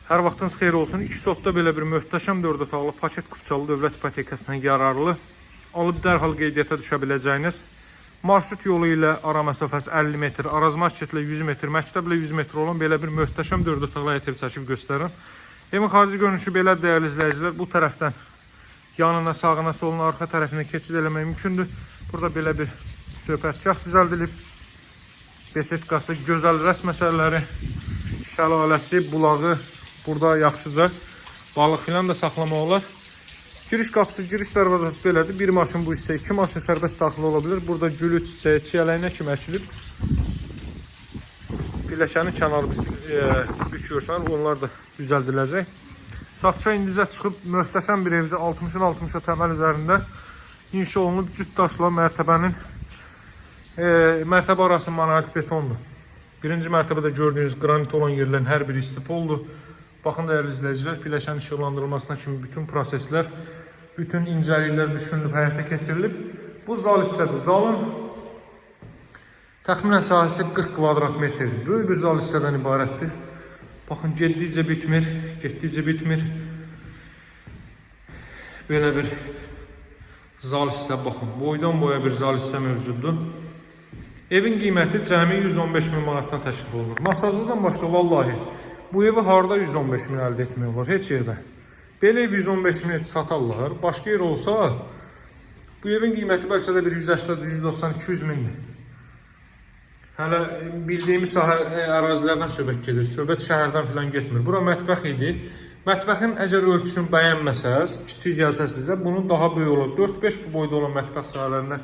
Hər vaxtınız xeyir olsun. 2 sotda belə bir möhtəşəm 4 otaqlı paket kupçalı dövlət ipotekasına yararlı alıb dərhal qeydiyyata düşə biləcəyiniz marşrut yolu ilə ara məsafəsi 50 metr, Araz marketlə 100 metr, məktəblə 100 metr olan belə bir möhtəşəm 4 otaqlı həyət çəkib göstərin. Evin xarici görünüşü belə dəyərli izləyicilər. Bu tərəfdən yanına, sağına, soluna, arxa tərəfinə keçid eləmək mümkündür. Burada belə bir söhbətgah düzəldilib. Besetkası, gözəl rəsm əsərləri, şəlaləsi, bulağı, burada yaxşıca balıq filan da saxlamaq olar. Giriş qapısı, giriş darvazası belədir. Bir maşın bu hissə, 2 maşın sərbəst daxil ola bilir. Burada gülü, çiçəyi, çiyələyinə kimi əkilib. Pilləkənin kənarı büküyorsan, onlar da düzəldiləcək. Satışa indicə çıxıb möhtəşəm bir evdə 60-ın 60-a təməl üzərində inşa olunub cüt daşla mərtəbənin mərtəbə arası monolit betondur. Birinci mərtəbədə gördüyünüz qranit olan yerlərin hər biri istipoldur. Baxın dəyərli izləyicilər, pilləkənin işıqlandırılmasına kimi bütün proseslər, bütün incəliklər düşünülüb, həyata keçirilib. Bu zal hissədir. Zalın təxminən sahəsi 40 kvadrat metrdir. Böyük bir zal hissədən ibarətdir. Baxın, getdikcə bitmir, getdikcə bitmir. Belə bir zal hissə, baxın, boydan boya bir zal hissə mövcuddur. Evin qiyməti cəmi 115 min manatdan təşkil olunur. Masajdan başqa, vallahi, bu evi harada 115 min əldə etmək olar? Heç yerdə. Belə ev 115 min satarlar. Başqa yer olsa, bu evin qiyməti bəlkə də bir 180, 190, 200 mindir. Hələ bildiyimiz ərazilərdən söhbət gedir. Söhbət şəhərdən filan getmir. Bura mətbəx idi. Mətbəxin əgər ölçüsünü bəyənməsəz, kiçik gəlsə sizə, bunun daha böyük olur. 4-5 bu boyda olan mətbəx sahələrində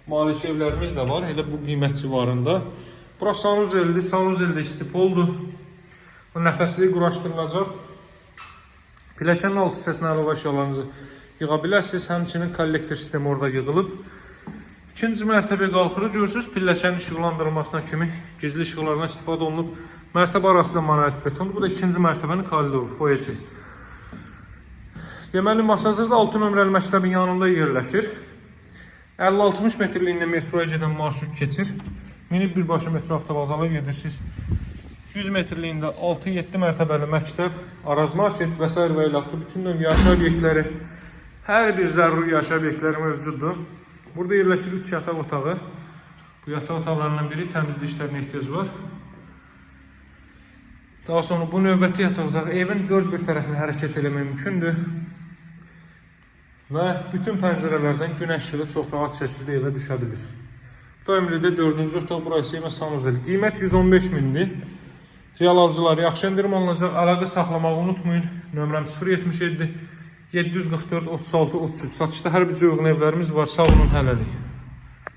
malik evlərimiz də var. Elə bu qiymət civarında. Bura sanuzeldir. Sanuzeldə istipoldur. Bu nəfəsliyi quraşdırılacaq. Pilləkənin alt hissəsinə əlavə əşyalarınızı yığa bilərsiniz. Həmçinin kollektor sistemi orada yığılıb. İkinci mərtəbəyə qalxırıq. Görürsünüz, pilləkənin işıqlandırılmasına kimi gizli işıqlardan istifadə olunub. Mərtəbə arasında monolit betondur. Bu da ikinci mərtəbənin koridoru, foyesi. Deməli, Masazırda 6 nömrəli məktəbin yanında yerləşir. 50-60 metrliyində metroya gedən marşrut keçir. Minib birbaşa metro avtovazala gedirsiniz. 100 metrliyində 6-7 mərtəbəli məktəb, Araz market və s. və ilaxır bütün növ yaşayış obyektləri, hər bir zəruri yaşayış obyektləri mövcuddur. Burada yerləşir 3 yataq otağı. Bu yataq otaqlarından biri təmizlik işlərinə ehtiyac var. Daha sonra bu növbəti yataq otağı evin 4 bir tərəfini hərəkət eləmək mümkündür. Və bütün pəncərələrdən günəş işığı çox rahat şəkildə evə düşə bilir. Bu da ömrüdə 4-cü otaq, burası evə sanuzel. Qiymət 115 mindir. Real alıcılar yaxşı endirim alınacaq. Əlaqə saxlamağı unutmayın. Nömrəm 077 744 36 33. Satışda hər bir uyğun evlərimiz var. Sağ olun, hələlik.